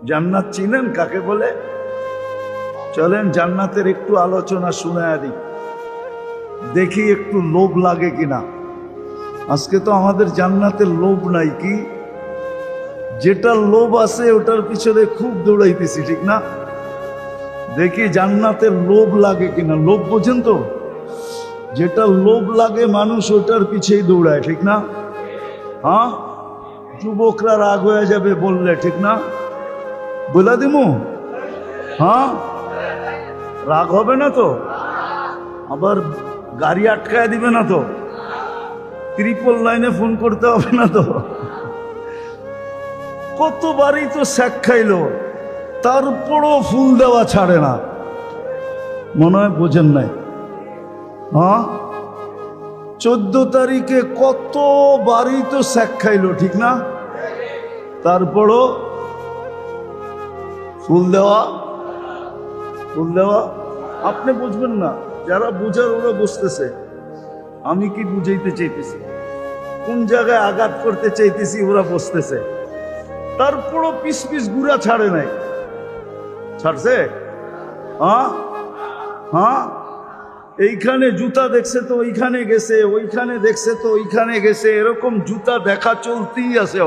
জান্নাত চিনেন কাকে বলে? চলেন জান্নাতের একটু আলোচনা শুনায়া দিই, দেখি একটু লোভ লাগে কিনা। আজকে তো আমাদের জান্নাতের লোভ নাই, কি যেটা লোভ আছে ওটার পিছনে খুব দৌড়াইতেছি, ঠিক না? দেখি জান্নাতের লোভ লাগে কিনা। লোভ বোঝেন তো? যেটা লোভ লাগে মানুষ ওটার পিছেই দৌড়ায়, ঠিক না? হ্যাঁ, যুবকরা রাগ হয়ে যাবে বললে, ঠিক না? বলে দিমু? হ্যাঁ, রাগ হবে না তো? আবার গাড়ি আটকায় দিবে না তো? ট্রিপল লাইনে ফোন করতে হবে না তো? কতবারই তো স্যাক খাইলো, তারপরও ফুল দেওয়া ছাড়ে না। মনে হয় বোঝেন নাই? হ্যাঁ, 14 তারিখে কতবারই তো স্যাক খাইলো, ঠিক না? তারপরও ফুল দেওয়া। আপনি বুঝবেন না, যারা বুঝার ওরা বুঝতেছে আমি কি বুঝাইতে চাইতেছি, কোন জায়গায় আঘাত করতে চাইতেছি ওরা বুঝতেছে। তারপরও পিস পিস গুড়া ছাড়ে নাই। ছাড়ছে? হ্যাঁ হ্যাঁ, এইখানে জুতা দেখছে তো ওইখানে গেছে, ওইখানে দেখছে তো ওইখানে গেছে, এরকম জুতা দেখা চলতেই আছে।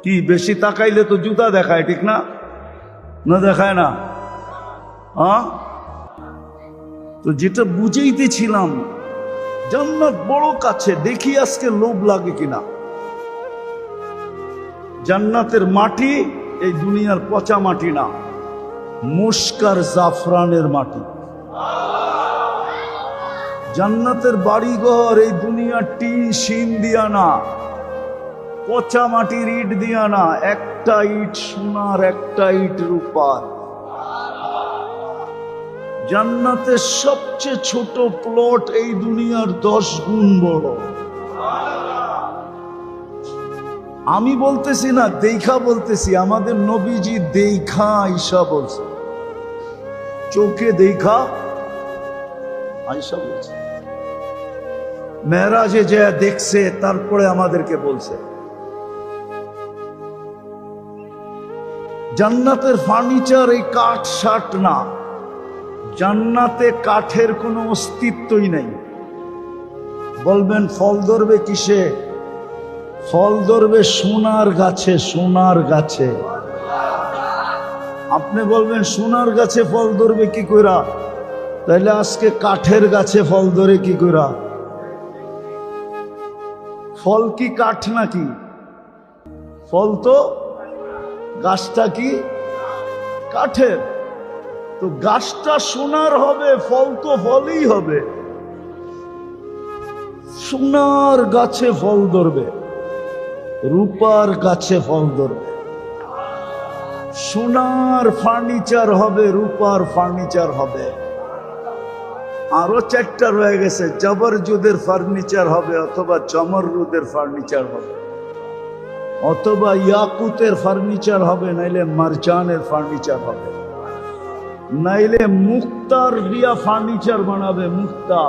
কি বেশি তাকাইলে তো জুতা দেখায়, ঠিক না? না দেখায় না? হ্যাঁ, তো যেটা বুঝাইতেছিলাম, জান্নাত বড় কাছে, দেখি আজকে লোভ লাগে কিনা। জান্নাতের মাটি এই দুনিয়ার পচা মাটি না, মুস্কার জাফরানের মাটি। জান্নাতের বাড়িঘর এই দুনিয়ার টিন শিন দিয়া না, পচা মাটির ইট দিয়া না, একটা ইট সোনার, একটা ইট রূপার। জান্নাতের সবচেয়ে ছোট প্লট এই দুনিয়ার 10 গুণ বড়। আমি বলতেছি না, দেখা বলতেছি, আমাদের নবীজি দেখা আয়েশা বলছে, চোখে দেখা আয়েশা বলছে, মেরাজে যে দেখছে তারপরে আমাদেরকে বলছে। জান্নাতের ফার্নিচার এই কাঠ শাট না, জান্নাতে কাঠের কোনো অস্তিত্বই নাই। বলবেন ফল ধরবে কিসে? ফল ধরবে সোনার গাছে, সোনার গাছে। আপনি বলবেন সোনার গাছে ফল ধরবে কি কইরা? তাইলে আজকে কাঠের গাছে ফল ধরে কি কইরা? ফল কি কাঠ নাকি? ফল তো, গাছটা কি কাঠের? তো গাছটা সোনার হবে, ফল তো ফলই হবে। সোনার গাছে ফল ধরবে, রূপার গাছে ফল ধরবে। সোনার ফার্নিচার হবে, রূপার ফার্নিচার হবে। আরো 4টা রয়ে গেছে, জবরজুদের ফার্নিচার হবে, অথবা জমররুদের ফার্নিচার হবে, অথবা ইয়াকুতের ফার্নিচার হবে, নাইলে মারজানের ফার্নিচার হবে, নাইলে মুক্তার দিয়া ফার্নিচার বানাবে। মুক্তা,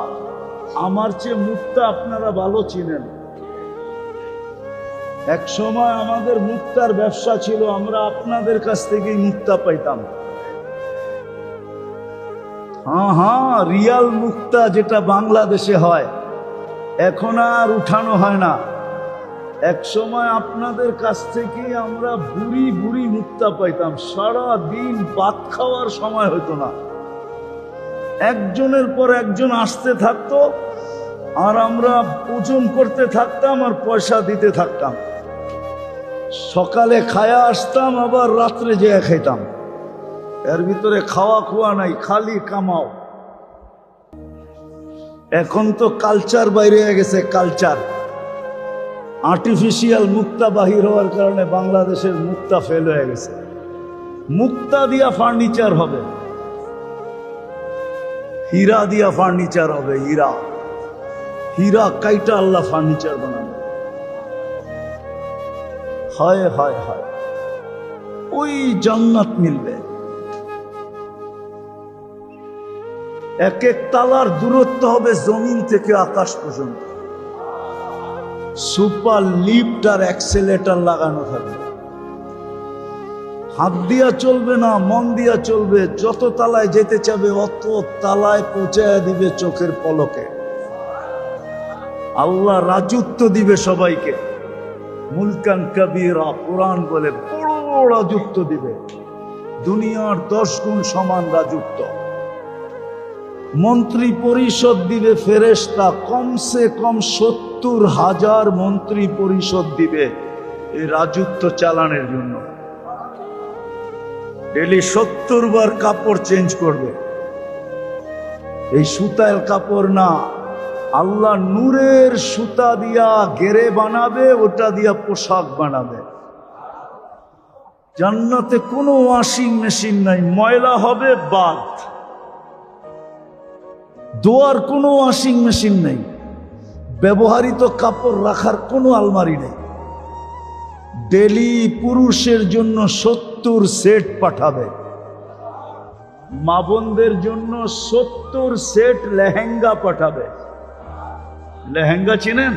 আমার চেয়ে মুক্তা আপনারা ভালো চিনেন। এক সময় আমাদের মুক্তার ব্যবসা ছিল, আমরা আপনাদের কাছ থেকেই মুক্তা পাইতাম। হ্যাঁ, রিয়াল মুক্তা যেটা বাংলাদেশে হয়, এখন আর উঠানো হয় না। এক সময় আপনাদের কাছ থেকেই আমরা বুড়ি বুড়ি মুক্তা পাইতাম, সারা দিন ভাত খাওয়ার সময় হতো না, একজনের পর একজন আসতে থাকতো, আর আমরা ওজন করতে থাকতাম আর পয়সা দিতে থাকতাম। সকালে খায়া আসতাম, আবার রাত্রে যেয়ে খাইতাম। এর ভিতরে খাওয়া খোয়া নাই, খালি কামাও। এখন তো কালচার বাইরে হয়ে গেছে, কালচার। আর্টিফিশিয়াল মুক্তা বাহির হওয়ার কারণে বাংলাদেশের মুক্তা ফেল হয়ে গেছে। মুক্তা দিয়া ফার্নিচার হবে, হীরা দিয়া ফার্নিচার হবে। হীরা, হীরা কাইটা আল্লাহ ফার্নিচার বানাবে। হায় হায় হায়, ওই জান্নাত মিলবে। এক এক তালার দূরত্ব হবে জমিন থেকে আকাশ পর্যন্ত। সুপার লিফট আর অ্যাক্সেলেটর লাগানো থাকবে। হাত দিয়া চলবে না, মন দিয়া চলবে। যত তালায় যেতে চাবে অত তালায় পৌঁছায় দিবে চোখের পলকে। আল্লাহ রাজত্ব দিবে সবাইকে। মুলকান কবীরা, কোরআন বলে বড় রাজত্ব দিবে, দুনিয়ার 10 গুণ সমান রাজত্ব। মন্ত্রী পরিষদ দিবে ফেরেশতা, কমসে কম 70,000 মন্ত্রী পরিষদ দিবে এই রাজত্ব চালানোর জন্য। ডেলি 70 বার কাপড় চেঞ্জ করবে। এই সুতার কাপড় না, আল্লাহ নূরের সুতা দিয়া গেরে বানাবে, ওটা দিয়া পোশাক বানাবে। জান্নাতে কোনো ওয়াশিং মেশিন নাই, ময়লা হবে বাদ। ধোয়ার কোনো ওয়াশিং মেশিন নেই, ব্যবহৃত কাপড় রাখার কোনো আলমারি নেই। ডেলি পুরুষের জন্য 70 সেট পাঠাবে, মা বোনদের জন্য 70 সেট লেহেঙ্গা পাঠাবে। লেহেঙ্গা চিনেন?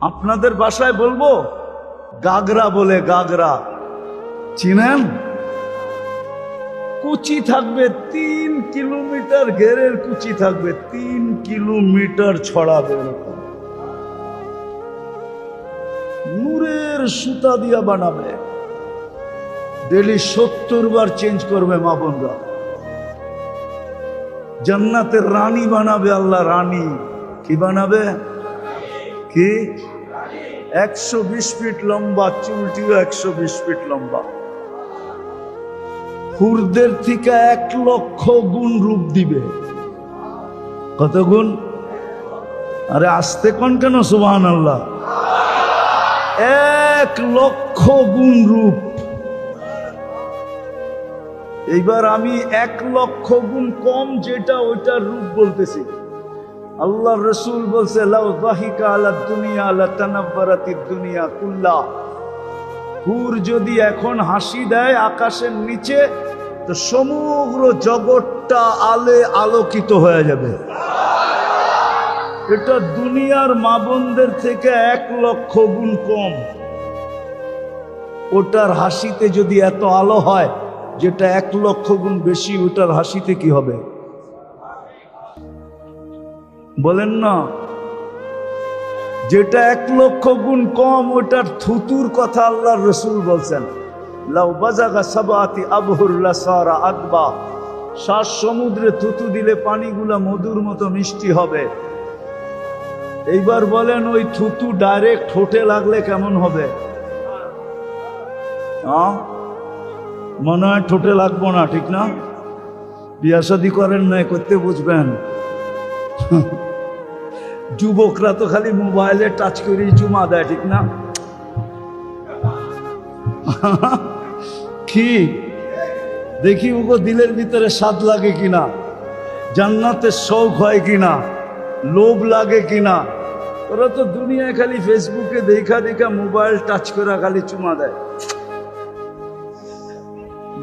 আপনাদের ভাষায় বলবো গাগরা বলে, গাগরা চিনেন? কুচি থাকবে 3 কিলোমিটার, ঘেরের কুচি থাকবে 3 কিলোমিটার ছড়াবে। নূরের সুতা দিয়া বানাবে, ডেলি 70 বার চেঞ্জ করবে মা বোনরা। জান্নাতের রানী বানাবে আল্লাহ, রানী। কি বানাবে? কি? 120 ফিট লম্বা, চুলটিও 120 ফিট লম্বা। হুরদের থেকে 1 লক্ষ গুণ রূপ দিবে। কত গুণ? আরে আসতে কোন কেন সুবহানাল্লাহ। 1 লক্ষ গুণ রূপ। এইবার আমি 1 লক্ষ গুণ কম যেটা, ওইটার রূপ বলতেছি। আল্লাহ রসুল বলছে, লাউ যাহিকা আলা দুনিয়া লাতানাব্বারাতিদ দুনিয়া কুল্লা। হুর যদি এখন হাসি দেয় আকাশের নিচে, তো সমগ্র জগৎটা আলোকিত হয়ে যাবে। এটা দুনিয়ার মা বোনদের থেকে 1 লক্ষ গুণ কম। ওটার হাসিতে যদি এত আলো হয়, যেটা 1 লক্ষ গুণ বেশি, ওটার হাসিতে কি হবে বলেন না? যেটা 1 লক্ষ গুণ কম, ওটার থুতুর কথা আল্লাহ রসুল বলছেন, লাউ বাজাগা সাবাতি আবহুর লাসারা আকবা। 7 সমুদ্রে থুতু দিলে পানিগুলা মধুর মতো মিষ্টি হবে। এইবার বলেন, ওই থুতু ডাইরেক্ট ঠোঁটে লাগলে কেমন হবে? মনে হয় ঠোঁটে লাগবো না, ঠিক না? বিয়া শাদী করেন নাই, করতে বুঝবেন। যুবকরা তো খালি মোবাইলে টাচ করে চুমা দেয়, ঠিক না? কি দেখি ওগো দিলের ভিতরে স্বাদ লাগে কিনা, জান্নাতের শৌক হয় কিনা, লোভ লাগে কিনা। ওরা তো দুনিয়ায় খালি ফেসবুকে দেখা দেখা মোবাইল টাচ করে খালি চুমা দেয়।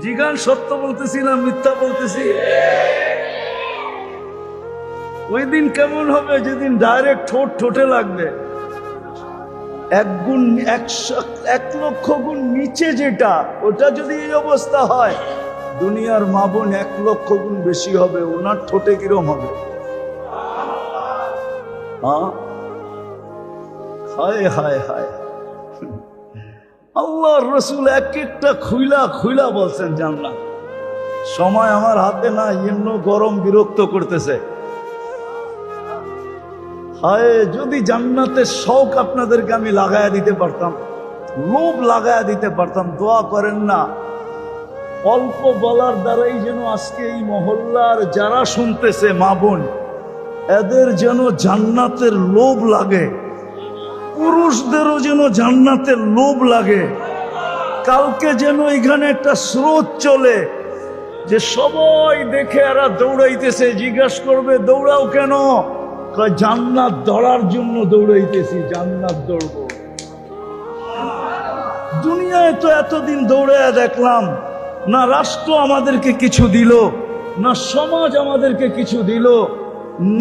জিগান সত্য বলতেছি না মিথ্যা বলতেছি? ওই দিন কেমন হবে যেদিন ডাইরেক্ট ঠোঁট ঠোঁটে লাগবে। 1 লক্ষ গুণ নিচে যেটা, ওটা যদি এই অবস্থা হয়, দুনিয়ার মা বোন 1 লক্ষ গুণ বেশি হবে। ওনার ঠোঁটে কিরম হবে? হায় হায় হায়। আল্লাহর রসুল এক একটা খুইলা খুইলা বলছেন জান্নাত। সময় আমার হাতে না, এমন গরম বিরক্ত করতেছে। হায়, যদি জান্নাতের শৌক আপনাদেরকে আমি লাগায়া দিতে পারতাম, লোভ লাগায়া দিতে পারতাম। দোয়া করেন না, অল্প বলার দ্বারাই যেন আজকে এই মহল্লার যারা শুনতেছে মা বোন, এদের যেন জান্নাতের লোভ লাগে, পুরুষদেরও যেন জান্নাতের লোভ লাগে। কালকে যেন এখানে একটা স্রোত চলে, যে সবাই দেখে এরা দৌড়াইতেছে, জিজ্ঞাসা করবে দৌড়াও কেন? জান্নাত ধরার জন্য দৌড়াইতেছি, জান্নাত দৌড়ব। দুনিয়ায় তো এতদিন দৌড়ে দেখলাম না, রাষ্ট্র আমাদেরকে কিছু দিল না, সমাজ আমাদেরকে কিছু দিল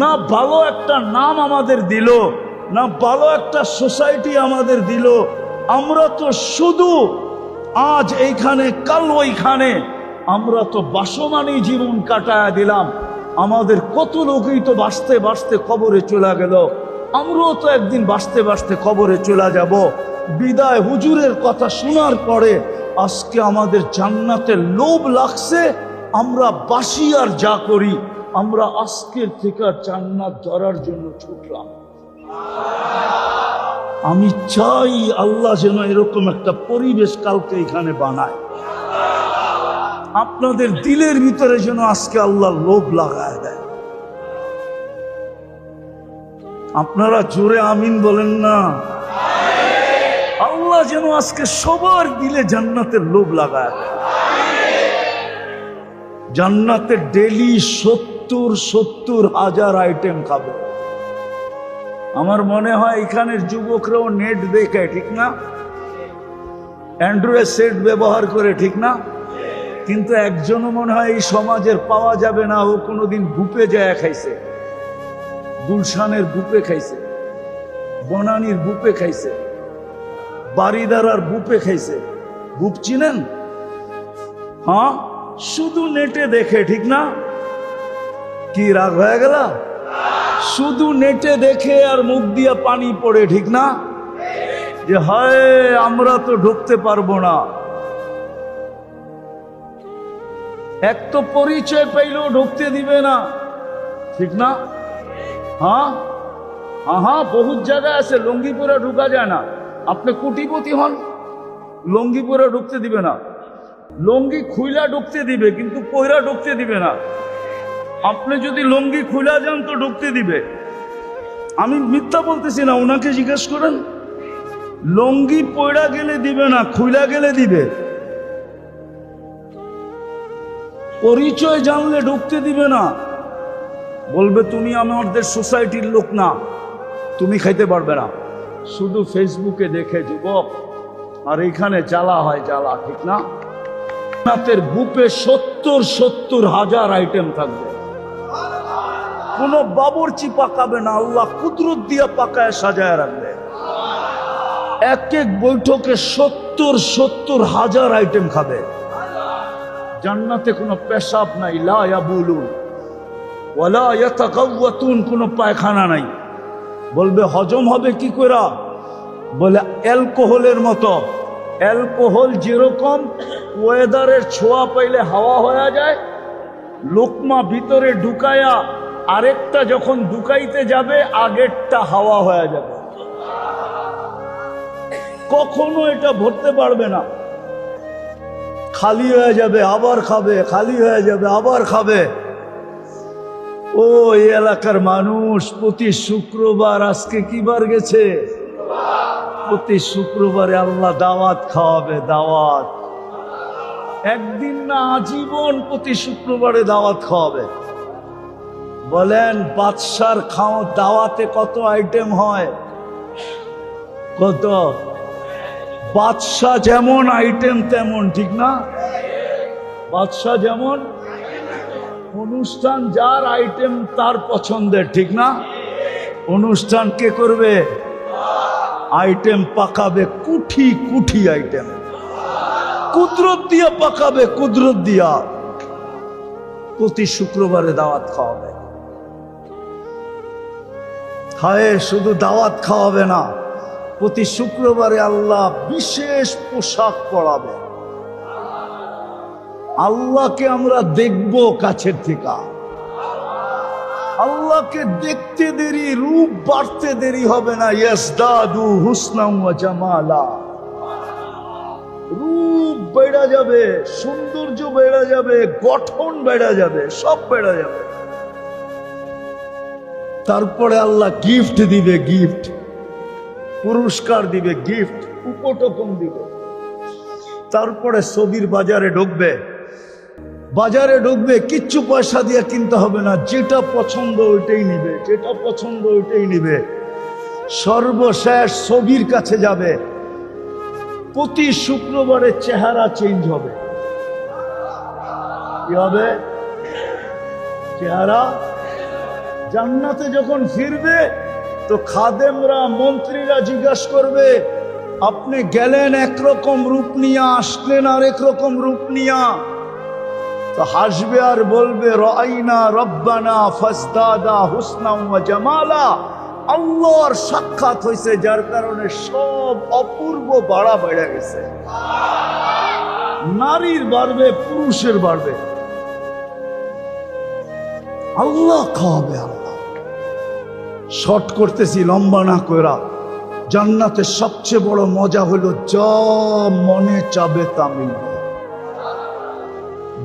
না, ভালো একটা নাম আমাদের দিল না, ভালো একটা সোসাইটি আমাদের দিল। আমরা তো শুধু আজ এইখানে কাল ওইখানে, আমরা তো বাসমানি জীবন কাটায় দিলাম। আমাদের কত লোকই তো বাঁচতে বাঁচতে কবরে চলে গেল, আমরাও তো একদিন বাঁচতে বাঁচতে কবরে চলে যাব। বিদায় হুজুরের কথা শোনার পরে আজকে আমাদের জান্নাতের লোভ লাগছে। আমরা বাসি আর যা করি, আমরা আজকের থেকে জান্নাত ধরার জন্য ছুটলাম। আমি চাই আল্লাহ যেন এরকম একটা পরিবেশ কালকে এখানে বানায়, আপনাদের দিলের ভিতরে যেন আজকে আল্লাহ লোভ লাগায় দেয়। আপনারা জোরে আমিন বলেন না? আল্লাহ যেন আজকে সবার দিলে জান্নাতের লোভ লাগায় দেয়। জান্নাতে ডেলি 70,000 আইটেম খাবে। আমার মনে হয় এখানের যুবকরাও নেট দেখে, ঠিক না? অ্যান্ড্রয়েড সেট ব্যবহার করে, ঠিক না? কিন্তু একজনও মনে হয় এই সমাজের পাওয়া যাবে না, ও কোনোদিন বুপে যায় খাইছে, গুলশানের বুপে খাইছে, বনানীর বুপে খাইছে, বাড়িদারার বুপে খাইছে। বুপ চিনেন? হ্যাঁ, শুধু নেটে দেখে, ঠিক না? কি রাগ হয়ে গেল? শুধু নেটে দেখে আর মুখ দিয়া পানি পড়ে, ঠিক না? যে হয় আমরা তো ঢুকতে পারবো না। এক তো পরিচয় পাইলেও ঢুকতে দিবে না, ঠিক না? হ্যাঁ হ্যাঁ, বহুত জায়গা আছে লুঙ্গি পরে ঢুকা যায় না। আপনি কোটিপতি হন, লুঙ্গি পরে ঢুকতে দিবে না। লুঙ্গি খুইলা ঢুকতে দিবে, কিন্তু পয়রা ঢুকতে দিবে না। আপনি যদি লুঙ্গি খুইলা যান তো ঢুকতে দিবে। আমি মিথ্যা বলতেছি না, ওনাকে জিজ্ঞেস করেন। লুঙ্গি পয়রা গেলে দিবে না, খুইলা গেলে দিবে। পরিচয় জানলে ঢুকতে দিবে না, বলবে তুমি আমাদের সোসাইটির লোক না, তুমি খাইতে পারবে না। শুধু ফেসবুকে দেখে যুবক, আর এখানে জ্বালা হয় জ্বালা, ঠিক না? জান্নাতের বুপে 70,000 আইটেম থাকবে। কোন বাবুর্চি পাকাবে না, আল্লাহ কুদরত দিয়া পাকায় সাজায় রাখবে। এক এক বৈঠকে 70,000 আইটেম খাবে। জান্নাতে কোনো পেশাব নাই, লা ইয়াবুলুন ওয়ালা ইয়াতাকাওয়াতুন, কোনো পায়খানা নাই। বলবে হজম হবে কি করে? বলে অ্যালকোহলের মতো। অ্যালকোহল যেরকম ওয়েদারের ছোঁয়া পাইলে হাওয়া হয়ে যায়, লোকমা ভিতরে ঢুকায়া আরেকটা যখন ঢুকাইতে যাবে আগেরটা হাওয়া হয়ে যাবে, কখনো এটা ভরতে পারবে না। খালি হয়ে যাবে আবার খাবে, খালি হয়ে যাবে আবার খাবে। ও এই এলাকার মানুষ, প্রতি শুক্রবার, আজকে কি বার গেছে? প্রতি শুক্রবারে আল্লাহ দাওয়াত খাওয়াবে, দাওয়াত। একদিন না, আজীবন প্রতি শুক্রবারে দাওয়াত খাওয়াবে। বলেন বাদশার খাওয়া দাওয়াতে কত আইটেম হয়? কত? বাদশা যেমন আইটেম তেমন, ঠিক না? বাদশা যেমন, অনুষ্ঠান যার আইটেম তার পছন্দের, ঠিক না? অনুষ্ঠান কে করবে? আইটেম পাকাবে কুঠি কুঠি আইটেম, কুদরত দিয়া পাকাবে, কুদরত দিয়া। প্রতি শুক্রবারে দাওয়াত খাওয়াবে। হায়, শুধু দাওয়াত খাওয়াবে না, প্রতি শুক্রবারে আল্লাহ বিশেষ পোশাক পরাবে। আল্লাহকে আমরা দেখব কাছের থেকে। আল্লাহকে দেখতে দেরি, রূপ বাড়তে দেরি হবে না। ইয়াসদাদু হুসনাম ওয়া জামালা, রূপ বেড়ে যাবে, সৌন্দর্য বেড়ে যাবে, গঠন বেড়ে যাবে, সব বেড়ে যাবে। তারপরে আল্লাহ গিফট দিবে, গিফট, পুরস্কার দিবে, গিফট, উপটকম দিবে। তারপরে ছবির বাজারে ঢুকবে, বাজারে ঢুকবে, কিচ্ছু পয়সা দিয়ে কিনতে হবে না, যেটা পছন্দ ওইটাই নিবে, যেটা পছন্দ ওইটাই নিবে। সর্বশেষ ছবির কাছে যাবে। প্রতি শুক্রবারে চেহারা চেঞ্জ হবে। কি হবে? চেহারা। জান্নাতে যখন ফিরবে তো খাদেমরা, মন্ত্রীরা জিজ্ঞাসা করবে, আপনি গেলেন একরকম রূপ নিয়া, আসলেন আর একরকম রূপ নিয়া, তো হাসবে আর বলবে রাইনা রব্বানা ফাজদাদা হুসনা ওয়া জামালা। আল্লাহর সাক্ষাৎ হয়েছে, যার কারণে সব অপূর্ব বাড়া বেড়ে গেছে। নারীর বাড়বে, পুরুষের বাড়বে, আল্লাহ খাওয়াবে। আল্লাহ শর্ট করতেছি, লম্বা না কইরা। জান্নাতের সবচেয়ে বড় মজা হলো যা মনে চাবে তা মিলবে।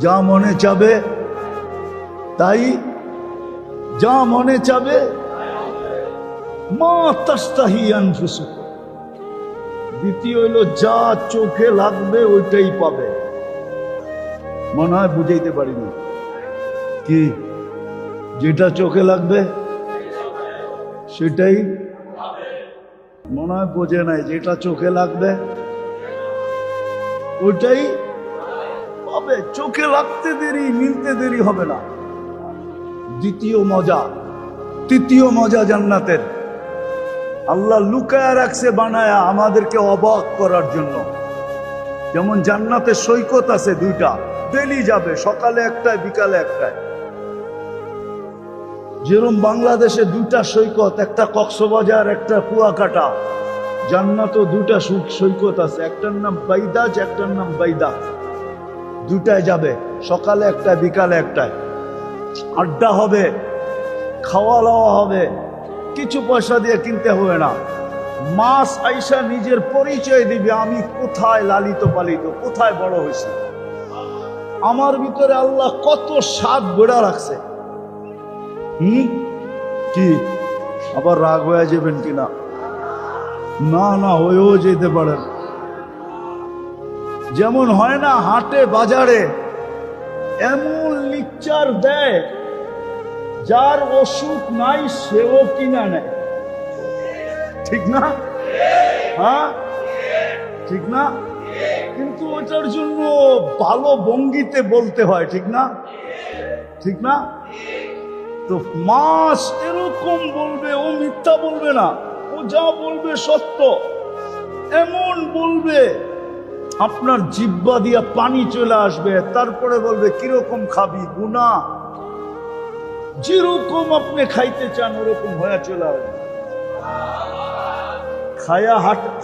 যা মনে চাবে তাই, যা মনে চাবে, মা তাস্তাহি আনফুসুকুম। দ্বিতীয় হইল যা চোখে লাগবে ওইটাই পাবে। মনে হয় বুঝাইতে পারিনি কি? যেটা চোখে লাগবে সেটাই মনে হয় বোঝে নাই। যেটা চোখে লাগবে ওইটাই পাবে। চোখে লাগতে দেরি, মিলতে দেরি হবে না। দ্বিতীয় মজা, তৃতীয় মজা জান্নাতের, আল্লাহ লুকায়া রাখছে বানায়া আমাদেরকে অবাক করার জন্য। যেমন জান্নাতে সৈকত আছে দুইটা, ডেলি যাবে, সকালে একটায় বিকালে একটায়। যেরকম বাংলাদেশে দুইটা সৈকত, একটা কক্সবাজার একটা কুয়াকাটা, জান্নাতও দুইটা সৈকত আছে, একটার নাম বাইদাজ, একটার নাম বাইদা। দুইটায় যাবে, সকালে একটা বিকালে একটায়। আড্ডা হবে, খাওয়া দাওয়া হবে, কিছু পয়সা দিয়ে কিনতে হবে না। মাস আইসা নিজের পরিচয় দিবে, আমি কোথায় লালিত পালিত, কোথায় বড় হয়েছি। আমার ভিতরে আল্লাহ কত স্বাদ বেড়া রাখছে। কি আবার রাগ হয়ে যাবেন কিনা? না না, হয়েও যেতে পারেন। যেমন হয় না হাটে বাজারে এমন লিকচার দেয়, যার অসুখ নাই সেও কিনা নেয়, ঠিক না? হ্যাঁ ঠিক না? কিন্তু ওটার জন্য ভালো ভঙ্গিতে বলতে হয়, ঠিক না? ঠিক না? তো মাস এরকম বলবে, ও মিথ্যা বলবে না, ও যা বলবে সত্য। এমন বলবে আপনার জিহ্বা দিয়া পানি চলে আসবে। তারপরে বলবে কিরকম খাবি, গুনা, যেরকম আপনি খাইতে চান ওরকম হয়ে চলে আসবে। খায়া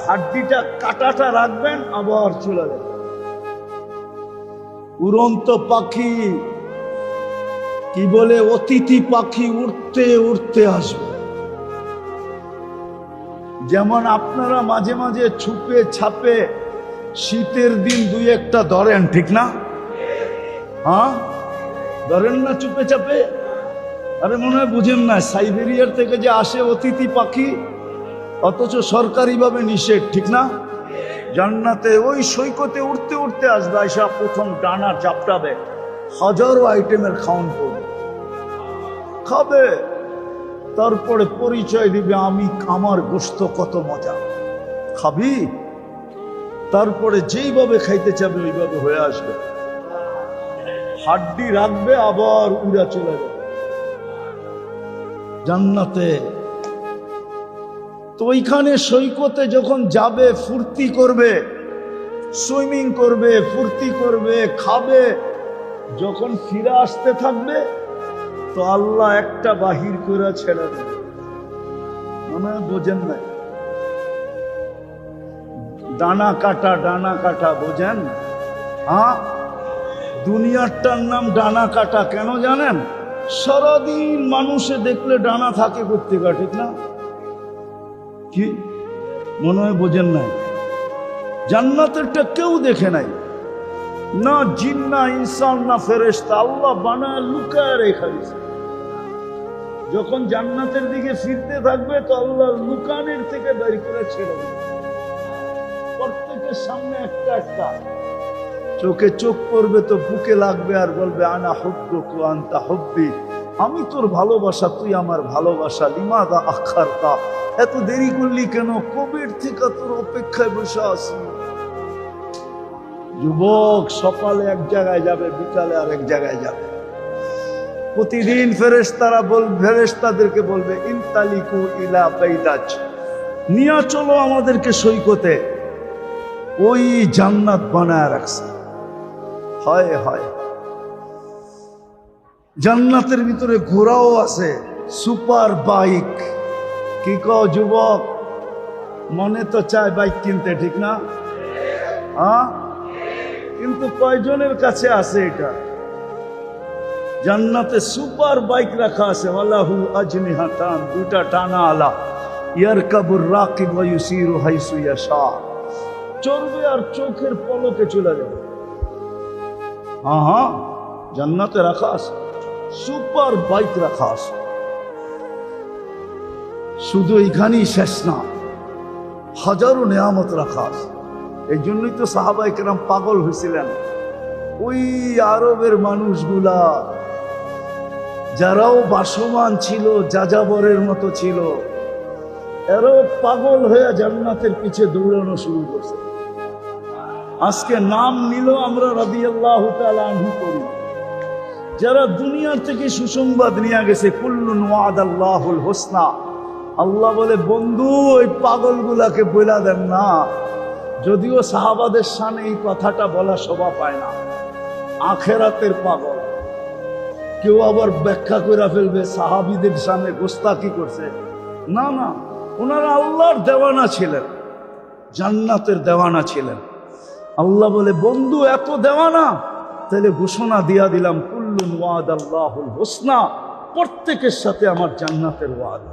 হাড্ডিটা কাটাটা রাখবেন, আবার চলে যাবে। উড়ন্ত পাখি কি বলে, অতিথি পাখি উড়তে উড়তে আসবে। যেমন আপনারা মাঝে মাঝে ছুপে ছাপে শীতের দিন দুই একটা ধরেন, ঠিক না? হ্যাঁ ধরেন না চুপে চাপে? আরে মনে হয় বুঝেন না, সাইবেরিয়ার থেকে যে আসে অতিথি পাখি, অথচ সরকারিভাবে নিষেধ, ঠিক না? জান্নাতে ওই সৈকতে উঠতে উঠতে আসবে, আইসা প্রথম ডানা চাপটাবে, হাজারো আইটেমের খাওয়ান করবে, খাবে, তারপরে পরিচয় দিবে, আমি আমার গোশত কত মজা, খাবি? তারপরে যেইভাবে খাইতে চাবে ওইভাবে হয়ে আসবে, হাড্ডি রাখবে, আবার উড়া চলে যাবে জান্নাতে। তো ওইখানে সৈকতে যখন যাবে ফুর্তি করবে, সুইমিং করবে, ফুর্তি করবে, খাবে। যখন ফিরে আসতে থাকবে তো আল্লাহ একটা বাহির করে ছেড়ে দেবে। মনে বোঝেন না? ডানা কাটা, ডানা কাটা বোঝেন? হ্যাঁ, দুনিয়ারটার নাম ডানা কাটা। কেন জানেন? সারাদিন মানুষে দেখলে ডানা থাকে কোত্থেকে, ঠিক না? কি মনে হয় বোঝেন নাই? জান্নাতেরটা কেউ দেখে নাই, না জিন, না ইনসান, না ফেরেশতা, আল্লাহ বানায় লুকায় রেখা দিয়েছে। যখন জান্নাতের দিকে ফিরতে থাকবে তো আল্লাহ লুকানের থেকে বের করে ছেড়ে দেবে। প্রত্যেকের সামনে একটা একটা, চোখে চোখ পড়বে তো বুকে লাগবে আর বলবে আনা হুব্বুকা ওয়া আনতা হুব্বি, আমি তোর ভালোবাসা, তুই আমার ভালোবাসা। লিমাযা আখারতা, এত দেরি করলি কেন? কবের থেকে তোর অপেক্ষায় বসে আছি। যুবক সকালে এক জায়গায় যাবে, বিকালে আর এক জায়গায় যাবে। প্রতিদিন ফেরেশতাদেরকে বলবে ইনতালিকু ইলা বাইদাজ, নিয়ে চলো আমাদেরকে সৈকতে। ওই জান্নাত বানায় রাখছে। হয় হয়, জান্নাতের ভিতরে ঘোড়াও আছে, সুপার বাইক। কি কও যুবক, মনে তো চায় বাইক কিনতে, ঠিক না? হ্যাঁ, কিন্তু কয়জনের কাছে আছে এটা? জান্নাতে সুপার বাইক রাখা আছে, ওয়ালাহু আজনিহাতান, দুইটা টানা আলা, ইয়ারকাবুর রাকিব ওয়া ইউসিরু হাইসু ইয়াশা, চড়বে আর চোখের পলকে চলে যাবে। হ্যাঁ হ্যাঁ, জান্নাতে রাখা আছে, সুপার বাইক রাখা আছে। শুধু এইখানেই শেষ না, হাজারো নেয়ামত রাখা আছে। এই জন্যই তো সাহাবায়ে কেরাম পাগল হয়েছিলেন। ওই আরবের মানুষগুলা যারাও বাসমান ছিল, যাযাবরের মতো ছিল, এরাও পাগল হয়ে জান্নাতের পিছে দৌড়ানো শুরু করছে। আজকে নাম নিল আমরা রাদিয়াল্লাহু তাআলা আনহু করি। যারা দুনিয়ার থেকে সুসংবাদ নিয়ে গেছে, কুল্লুন ওয়াদাল্লাহুল হোসনা, আল্লাহ বলে বন্ধু ওই পাগলগুলাকে বইলা দেন না। যদিও সাহাবাদের সামনে এই কথাটা বলা শোভা পায় না, আখেরাতের পাগল। কেউ আবার ব্যাখ্যা করে ফেলবে সাহাবীদের সামনে গোস্তাকি করছে। না না, ওনারা আল্লাহর দেওয়ানা ছিলেন, জান্নাতের দেওয়ানা ছিলেন। আল্লাহ বলে বন্ধু এত দেওয়ানা, তাহলে ঘোষণা দিয়া দিলাম কুল্লুন ওয়াদাল্লাহুল হোসনা, প্রত্যেকের সাথে আমার জান্নাতের ওয়াদা।